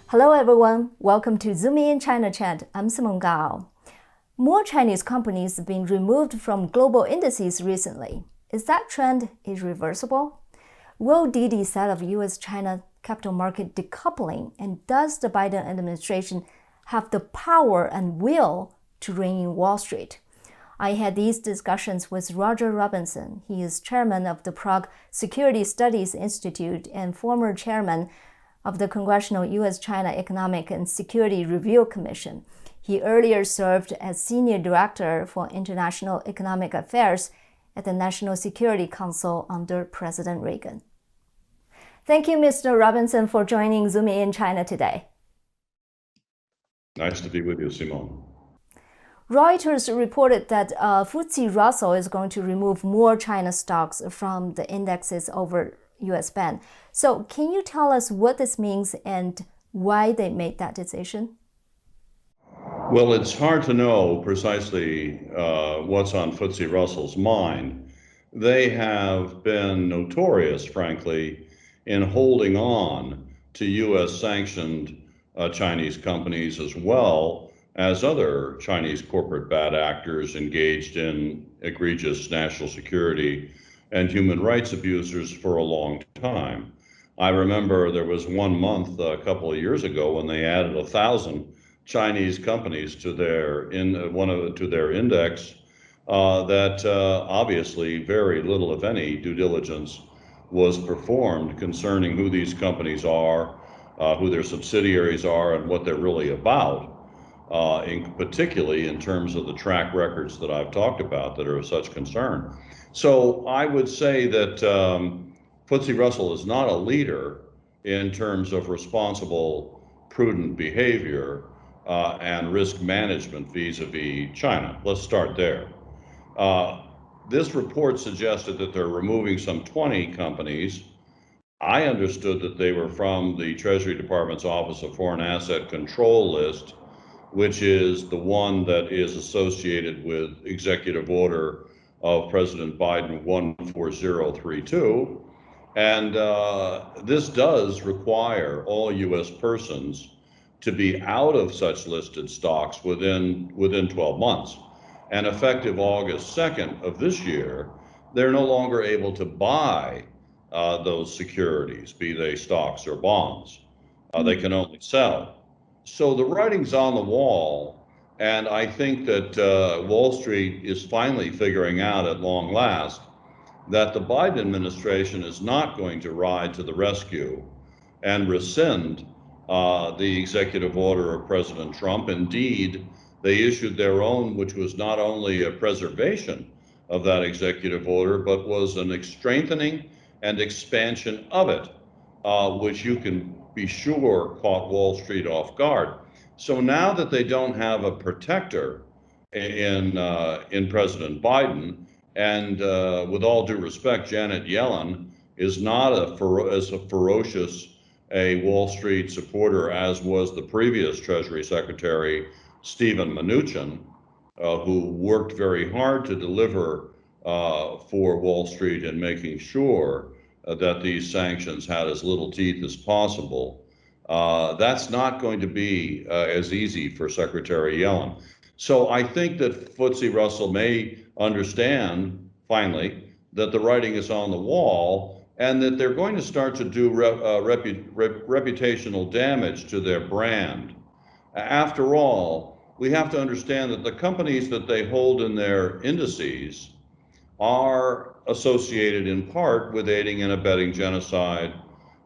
Hello everyone, welcome to Zoom in China Chat. I'm Simone Gao. More Chinese companies have been removed from global indices recently. Is that trend irreversible? Will DIDI set off US-China capital market decoupling, and does the Biden administration have the power and will to rein in Wall Street? I had these discussions with Roger Robinson. He is chairman of the Prague Security Studies Institute and former chairman of the Congressional US-China Economic and Security Review Commission. He earlier served as Senior Director for International Economic Affairs at the National Security Council under President Reagan. Thank you, Mr. Robinson, for joining Zoom in China today. Nice to be with you, Simone. Reuters reported that FTSE Russell is going to remove more China stocks from the indexes over US ban. So can you tell us what this means and why they made that decision? Well, it's hard to know precisely what's on FTSE Russell's mind. They have been notorious, frankly, in holding on to US-sanctioned Chinese companies as well as other Chinese corporate bad actors engaged in egregious national security and human rights abusers for a long time. I remember there was 1 month a couple of years ago when they added 1,000 Chinese companies to their index that obviously very little, if any, due diligence was performed concerning who these companies are, who their subsidiaries are, and what they're really about. Particularly in terms of the track records that I've talked about that are of such concern. So I would say that FTSE Russell is not a leader in terms of responsible, prudent behavior and risk management vis-a-vis China. Let's start there. This report suggested that they're removing some 20 companies. I understood that they were from the Treasury Department's Office of Foreign Asset Control list, which is the one that is associated with Executive Order of President Biden 14032. And this does require all US persons to be out of such listed stocks within 12 months. And effective August 2nd of this year, they're no longer able to buy those securities, be they stocks or bonds. They can only sell. So the writing's on the wall, and I think that Wall Street is finally figuring out at long last that the Biden administration is not going to ride to the rescue and rescind the executive order of President Trump. Indeed, they issued their own, which was not only a preservation of that executive order, but was an strengthening and expansion of it, which you can be sure caught Wall Street off guard. So now that they don't have a protector in President Biden, and with all due respect, Janet Yellen is not as ferocious a Wall Street supporter as was the previous Treasury Secretary, Steven Mnuchin, who worked very hard to deliver for Wall Street in making sure that these sanctions had as little teeth as possible. That's not going to be as easy for Secretary Yellen. So I think that FTSE Russell may understand, finally, that the writing is on the wall and that they're going to start to do reputational damage to their brand. After all, we have to understand that the companies that they hold in their indices are associated in part with aiding and abetting genocide,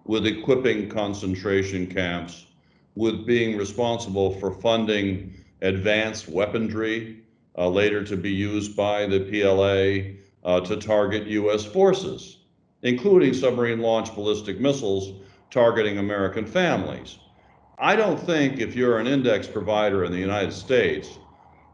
with equipping concentration camps, with being responsible for funding advanced weaponry, later to be used by the PLA to target US forces, including submarine-launched ballistic missiles targeting American families. I don't think if you're an index provider in the United States,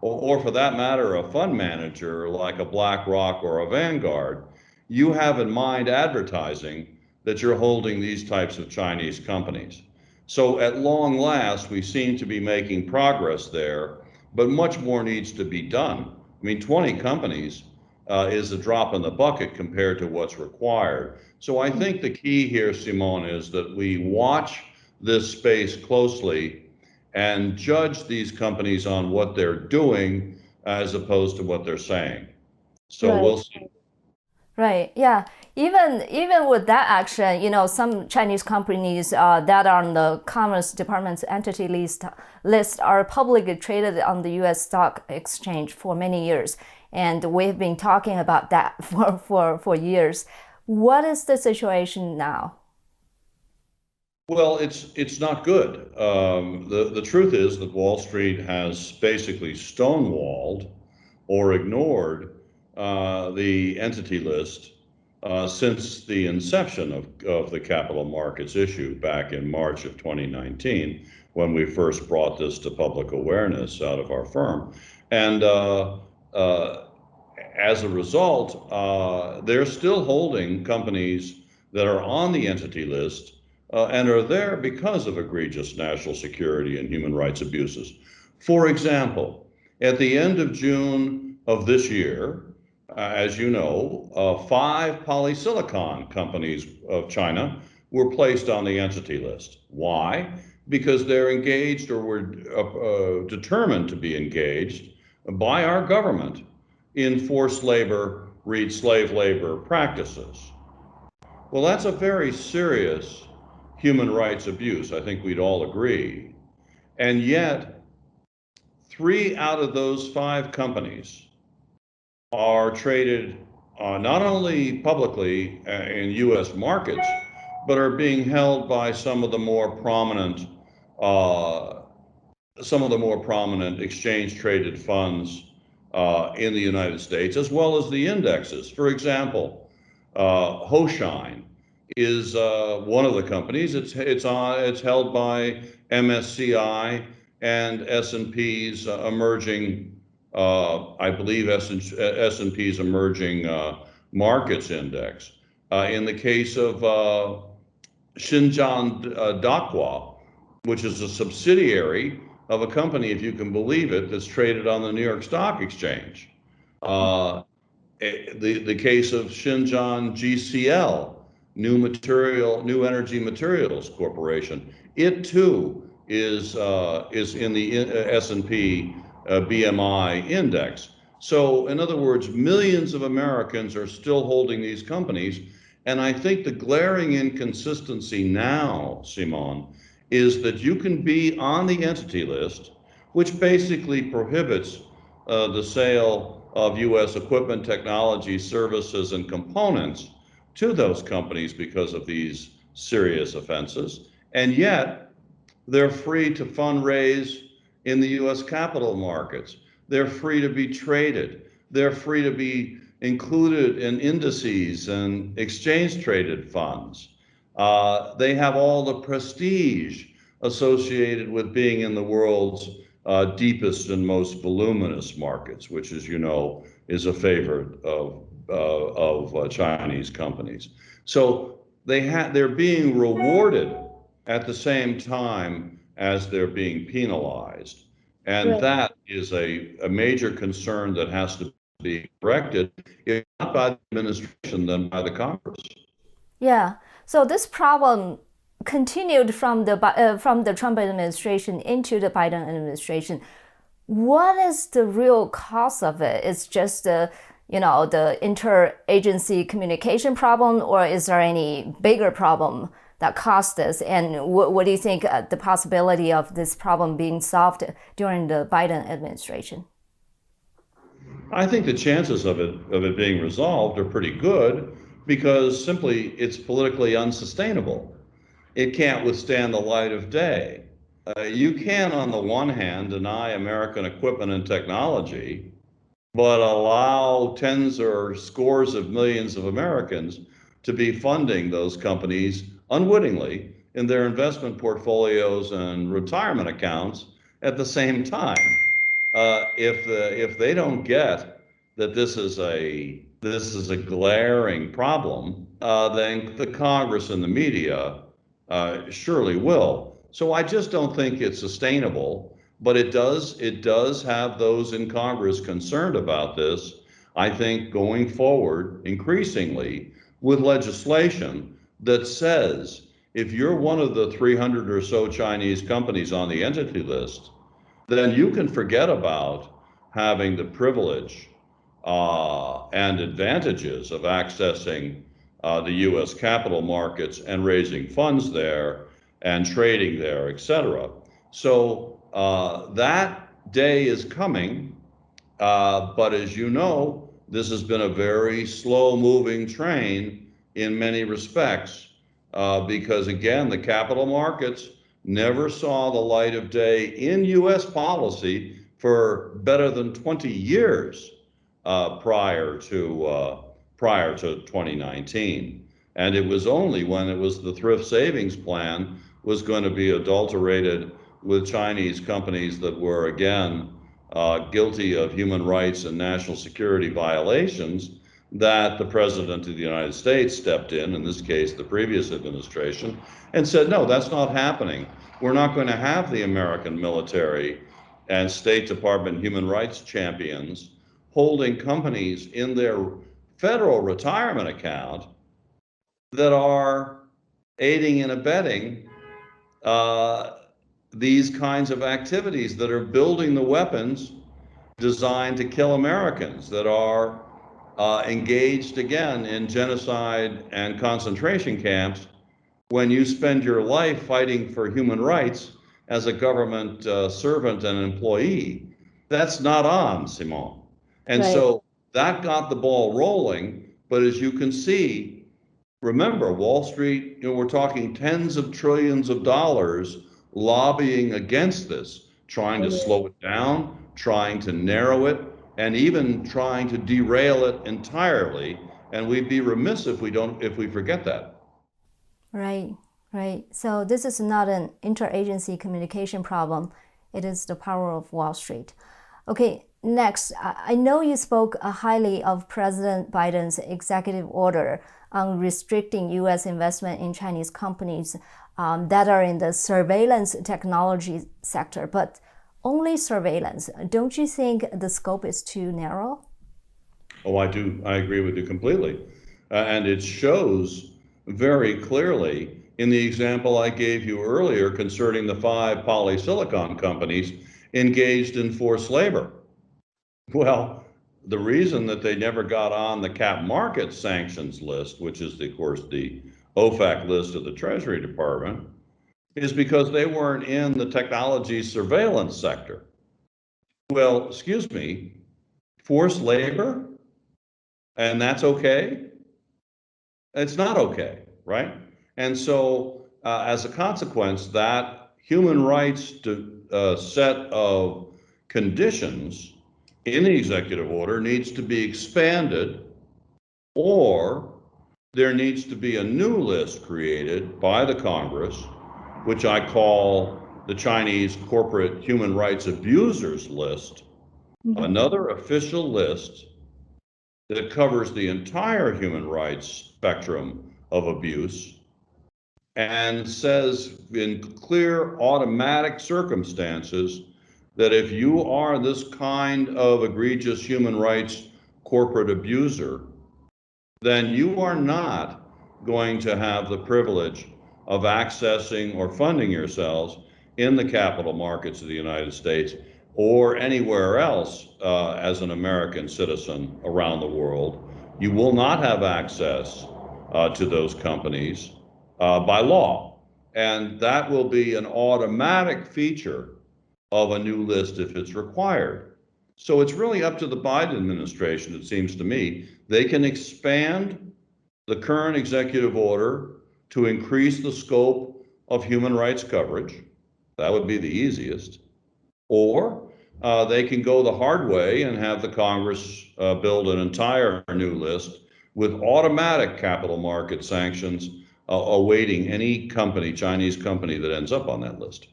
or for that matter, a fund manager like a BlackRock or a Vanguard, you have in mind advertising that you're holding these types of Chinese companies. So at long last, we seem to be making progress there, but much more needs to be done. I mean, 20 companies is a drop in the bucket compared to what's required. So I think the key here, Simone, is that we watch this space closely and judge these companies on what they're doing as opposed to what they're saying. So Right. we'll see. Right. Yeah. Even with that action, some Chinese companies that are on the Commerce Department's entity list are publicly traded on the U.S. stock exchange for many years, and we've been talking about that for years. What is the situation now? Well, it's not good. The truth is that Wall Street has basically stonewalled or ignored the entity list since the inception of the capital markets issue back in March of 2019, when we first brought this to public awareness out of our firm. And as a result, they're still holding companies that are on the entity list and are there because of egregious national security and human rights abuses. For example, at the end of June of this year, as you know, 5 polysilicon companies of China were placed on the entity list. Why? Because they're engaged or were determined to be engaged by our government in forced labor, read slave labor practices. Well, that's a very serious human rights abuse. I think we'd all agree. And yet, 3 out of those 5 companies are traded not only publicly in U.S. markets, but are being held by some of the more prominent exchange-traded funds in the United States, as well as the indexes. For example, Hoshine is one of the companies. It's held by MSCI and S&P's emerging. I believe S&P's emerging markets index. In the case of Xinjiang Daqo, which is a subsidiary of a company, if you can believe it, that's traded on the New York Stock Exchange. The case of Xinjiang GCL, New Energy Materials Corporation, it too is in the S&P BMI index. So in other words, millions of Americans are still holding these companies. And I think the glaring inconsistency now, Simone, is that you can be on the entity list, which basically prohibits the sale of U.S. equipment, technology, services, and components to those companies because of these serious offenses. And yet, they're free to fundraise in the U.S. capital markets. They're free to be traded. They're free to be included in indices and exchange-traded funds. They have all the prestige associated with being in the world's deepest and most voluminous markets, which, as you know, is a favorite of Chinese companies. So they're being rewarded at the same time as they're being penalized. And Right. that is a major concern that has to be corrected, if not by the administration, then by the Congress. Yeah. So this problem continued from the Trump administration into the Biden administration. What is the real cause of it? It's just the interagency communication problem, or is there any bigger problem that caused this? And what do you think the possibility of this problem being solved during the Biden administration? I think the chances of it being resolved are pretty good because simply it's politically unsustainable. It can't withstand the light of day. You can, on the one hand, deny American equipment and technology, but allow tens or scores of millions of Americans to be funding those companies unwittingly in their investment portfolios and retirement accounts at the same time. If they don't get that this is a glaring problem, then the Congress and the media surely will. So I just don't think it's sustainable, but it does have those in Congress concerned about this. I think going forward increasingly with legislation that says if you're one of the 300 or so Chinese companies on the entity list, then you can forget about having the privilege and advantages of accessing the US capital markets and raising funds there and trading there, et cetera. So that day is coming, but as you know, this has been a very slow moving train in many respects, because again, the capital markets never saw the light of day in US policy for better than 20 years prior to 2019. And it was only when it was the thrift savings plan was going to be adulterated with Chinese companies that were, again, guilty of human rights and national security violations that the President of the United States stepped in this case, the previous administration, and said, no, that's not happening. We're not going to have the American military and State Department human rights champions holding companies in their federal retirement account that are aiding and abetting these kinds of activities that are building the weapons designed to kill Americans, that are engaged again in genocide and concentration camps, when you spend your life fighting for human rights as a government servant and employee. That's not on, Simone. And Right. so that got the ball rolling. But as you can see, remember, Wall Street, we're talking tens of trillions of dollars lobbying against this, trying to slow it down, trying to narrow it, and even trying to derail it entirely. And we'd be remiss if we forget that. Right, right. So this is not an interagency communication problem. It is the power of Wall Street. Okay, next, I know you spoke highly of President Biden's executive order on restricting U.S. investment in Chinese companies that are in the surveillance technology sector, but only surveillance. Don't you think the scope is too narrow? Oh, I do. I agree with you completely. And it shows very clearly in the example I gave you earlier concerning the 5 polysilicon companies engaged in forced labor. Well, the reason that they never got on the cap market sanctions list, which is, of course, the OFAC list of the Treasury Department, is because they weren't in the technology surveillance sector. Well, excuse me, forced labor, and that's okay? It's not okay, right? And so, as a consequence, that human rights set of conditions in the executive order needs to be expanded, or there needs to be a new list created by the Congress, which I call the Chinese Corporate Human Rights Abusers List, another official list that covers the entire human rights spectrum of abuse and says in clear automatic circumstances that if you are this kind of egregious human rights corporate abuser, then you are not going to have the privilege of accessing or funding yourselves in the capital markets of the United States or anywhere else as an American citizen around the world. You will not have access to those companies by law. And that will be an automatic feature of a new list if it's required. So it's really up to the Biden administration, it seems to me. They can expand the current executive order to increase the scope of human rights coverage. That would be the easiest. Or they can go the hard way and have the Congress build an entire new list with automatic capital market sanctions awaiting any company, Chinese company, that ends up on that list.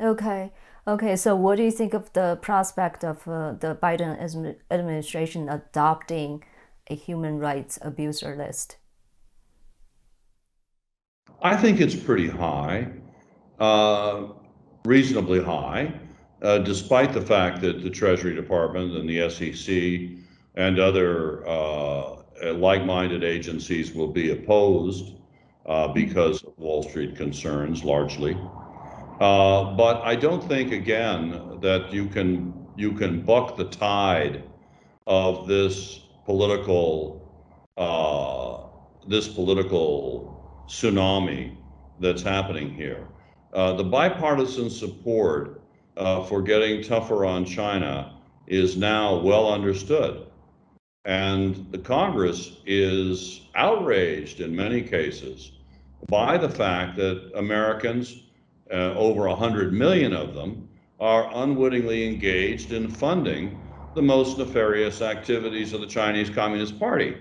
Okay. Okay, so what do you think of the prospect of the Biden administration adopting a human rights abuser list? I think it's pretty high, uh, reasonably high, despite the fact that the Treasury Department and the SEC and other like-minded agencies will be opposed because of Wall Street concerns largely. But I don't think, again, that you can buck the tide of this political tsunami that's happening here. The bipartisan support for getting tougher on China is now well understood. And the Congress is outraged in many cases by the fact that Americans, over 100 million of them, are unwittingly engaged in funding the most nefarious activities of the Chinese Communist Party.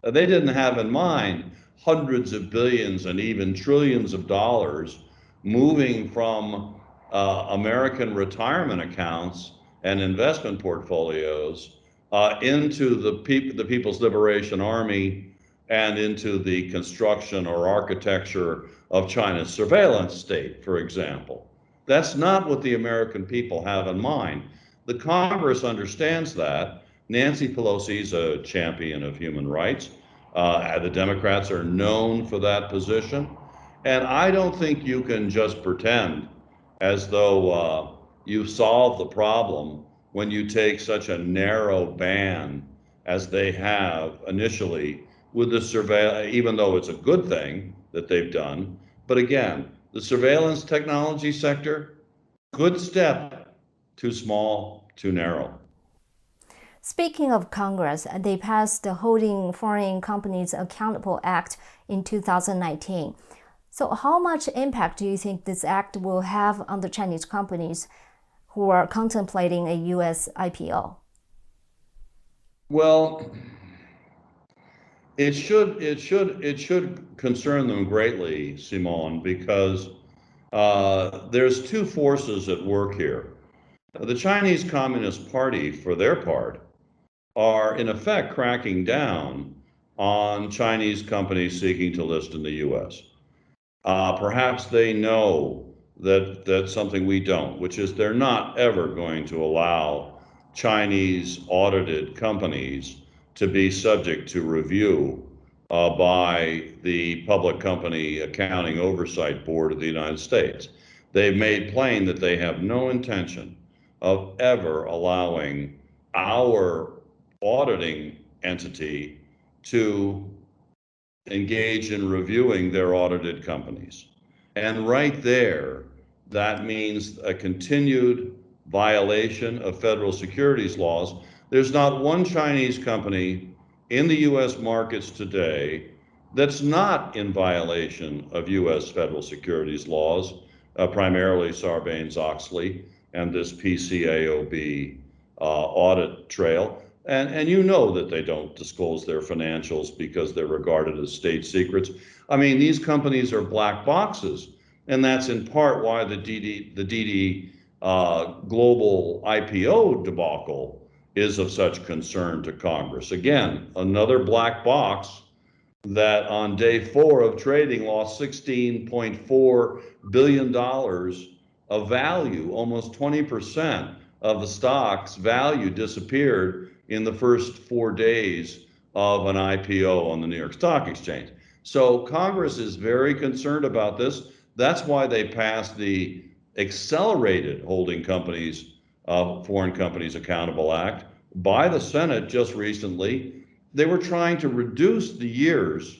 They didn't have in mind hundreds of billions and even trillions of dollars moving from American retirement accounts and investment portfolios into the People's Liberation Army and into the construction or architecture of China's surveillance state, for example. That's not what the American people have in mind. The Congress understands that. Nancy Pelosi is a champion of human rights. The Democrats are known for that position. And I don't think you can just pretend as though you've solved the problem when you take such a narrow ban as they have initially with the surveillance, even though it's a good thing that they've done. But again, the surveillance technology sector, good step, too small, too narrow. Speaking of Congress, they passed the Holding Foreign Companies Accountable Act in 2019. So how much impact do you think this act will have on the Chinese companies who are contemplating a U.S. IPO? Well, it should concern them greatly, Simone, because there's two forces at work here. The Chinese Communist Party, for their part, are in effect cracking down on Chinese companies seeking to list in the U.S. Perhaps they know that that's something we don't, which is they're not ever going to allow Chinese audited companies to be subject to review by the Public Company Accounting Oversight Board of the United States. They've made plain that they have no intention of ever allowing our auditing entity to engage in reviewing their audited companies. And right there, that means a continued violation of federal securities laws. There's not one Chinese company in the US markets today that's not in violation of US federal securities laws, primarily Sarbanes-Oxley and this PCAOB audit trail. And you know that they don't disclose their financials because they're regarded as state secrets. I mean, these companies are black boxes, and that's in part why the DIDI global IPO debacle is of such concern to Congress. Again, another black box that on day 4 of trading lost $16.4 billion of value, almost 20% of the stock's value disappeared in the first 4 days of an IPO on the New York Stock Exchange. So Congress is very concerned about this. That's why they passed the Accelerated Holding Companies, Foreign Companies Accountable Act by the Senate just recently. They were trying to reduce the years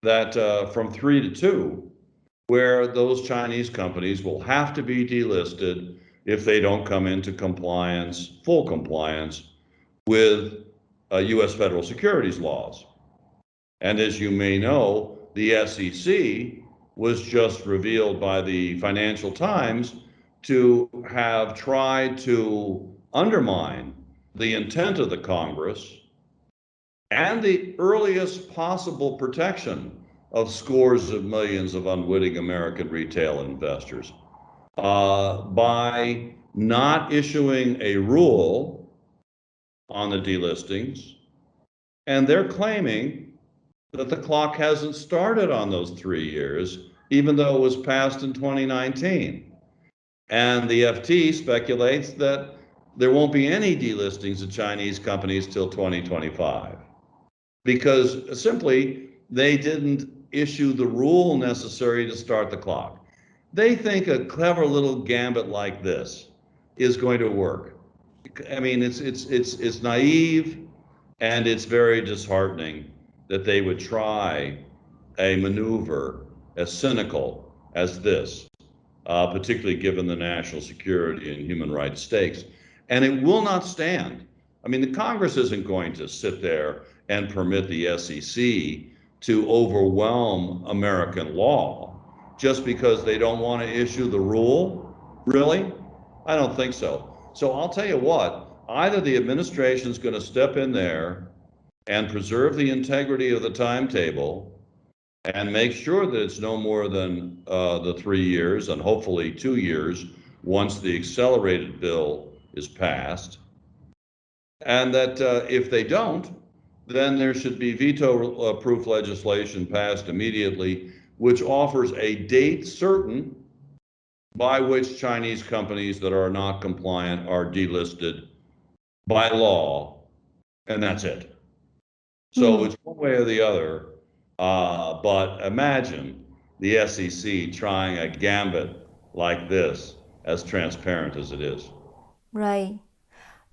that from 3 to 2, where those Chinese companies will have to be delisted if they don't come into compliance, full compliance, with US federal securities laws. And as you may know, the SEC was just revealed by the Financial Times to have tried to undermine the intent of the Congress and the earliest possible protection of scores of millions of unwitting American retail investors by not issuing a rule on the delistings. And they're claiming that the clock hasn't started on those 3 years, even though it was passed in 2019. And the FT speculates that there won't be any delistings of Chinese companies till 2025, because simply they didn't issue the rule necessary to start the clock. They think a clever little gambit like this is going to work. I mean, it's naive, and it's very disheartening that they would try a maneuver as cynical as this, particularly given the national security and human rights stakes. And it will not stand. I mean, the Congress isn't going to sit there and permit the SEC to overwhelm American law just because they don't want to issue the rule. Really? I don't think so. So I'll tell you what, either the administration is going to step in there and preserve the integrity of the timetable and make sure that it's no more than the 3 years and hopefully 2 years once the accelerated bill is passed. And that if they don't, then there should be veto-proof legislation passed immediately, which offers a date certain by which Chinese companies that are not compliant are delisted by law, and that's it. So it's one way or the other. But imagine the SEC trying a gambit like this, as transparent as it is. Right.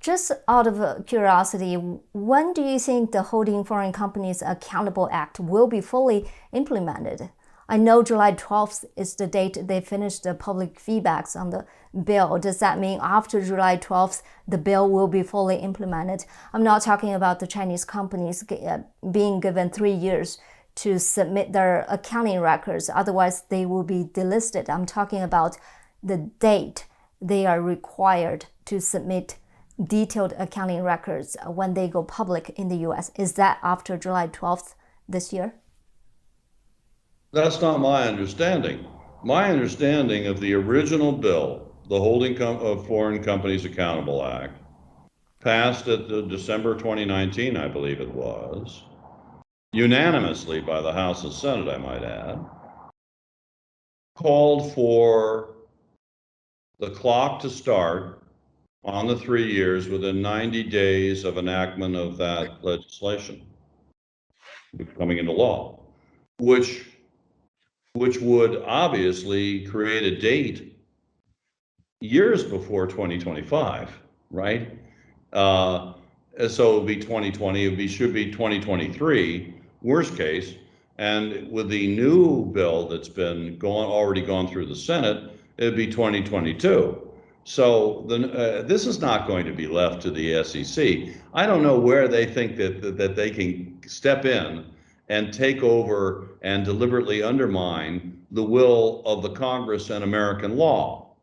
Just out of curiosity, when do you think the Holding Foreign Companies Accountable Act will be fully implemented? I know July 12th is the date they finished the public feedbacks on the bill. Does that mean after July 12th, the bill will be fully implemented? I'm not talking about the Chinese companies being given 3 years to submit their accounting records. Otherwise, they will be delisted. I'm talking about the date they are required to submit detailed accounting records when they go public in the US. Is that after July 12th this year? That's not my understanding. My understanding of the original bill, the Holding of Foreign Companies Accountable Act, passed at the December 2019, I believe it was, unanimously by the House and Senate, I might add, called for the clock to start on the 3 years within 90 days of enactment of that legislation coming into law, which would obviously create a date years before 2025, right? So it would be 2020, should be 2023, worst case. And with the new bill that's been already gone through the Senate, it'd be 2022. So this is not going to be left to the SEC. I don't know where they think that they can step in and take over and deliberately undermine the will of the Congress and American law.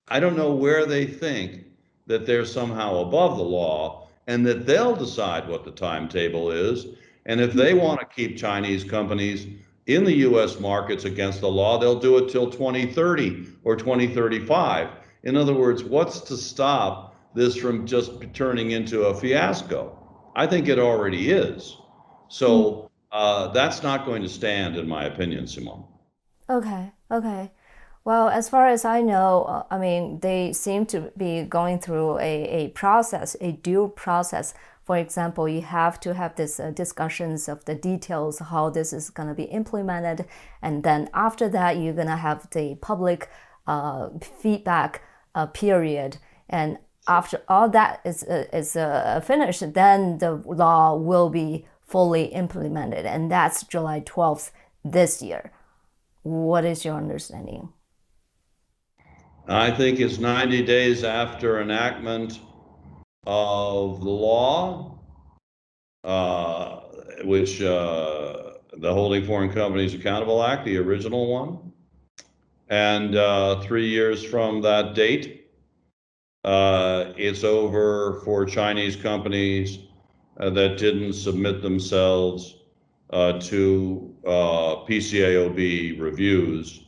I don't know where they think that they're somehow above the law and that they'll decide what the timetable is. And if they want to keep Chinese companies in the US markets against the law, they'll do it till 2030 or 2035. In other words, what's to stop this from just turning into a fiasco? I think it already is. So that's not going to stand, in my opinion, Simone. Okay. Well, as far as I know, I mean, they seem to be going through a process, a due process. For example, you have to have this discussions of the details, how this is going to be implemented. And then after that, you're going to have the public feedback period. And after all that is finished, then the law will be fully implemented. And that's July 12th this year. What is your understanding? I think it's 90 days after enactment of the law, which the Holding Foreign Companies Accountable Act, the original one, and 3 years from that date, it's over for Chinese companies that didn't submit themselves to PCAOB reviews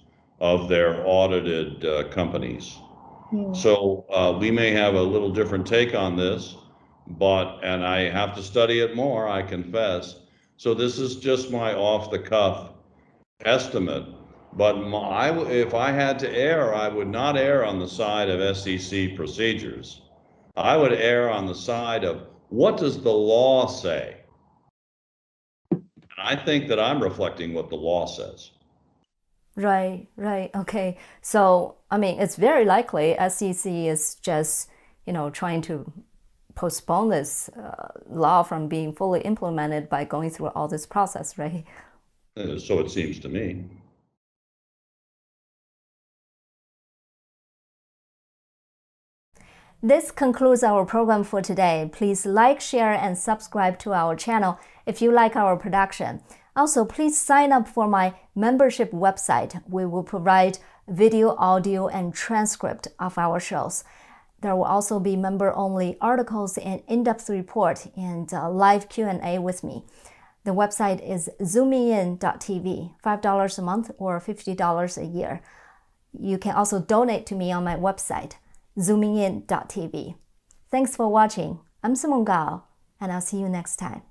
of their audited companies. So we may have a little different take on this, and I have to study it more, I confess. So this is just my off-the-cuff estimate. But if I had to err, I would not err on the side of SEC procedures. I would err on the side of what does the law say? And I think that I'm reflecting what the law says. Right, right. Okay. So, I mean, it's very likely SEC is just, trying to postpone this law from being fully implemented by going through all this process, right? So it seems to me. This concludes our program for today. Please like, share, and subscribe to our channel if you like our production. Also, please sign up for my membership website. We will provide video, audio, and transcript of our shows. There will also be member-only articles and in-depth report and live Q&A with me. The website is zoomingin.tv, $5 a month or $50 a year. You can also donate to me on my website, zoomingin.tv. Thanks for watching. I'm Simone Gao, and I'll see you next time.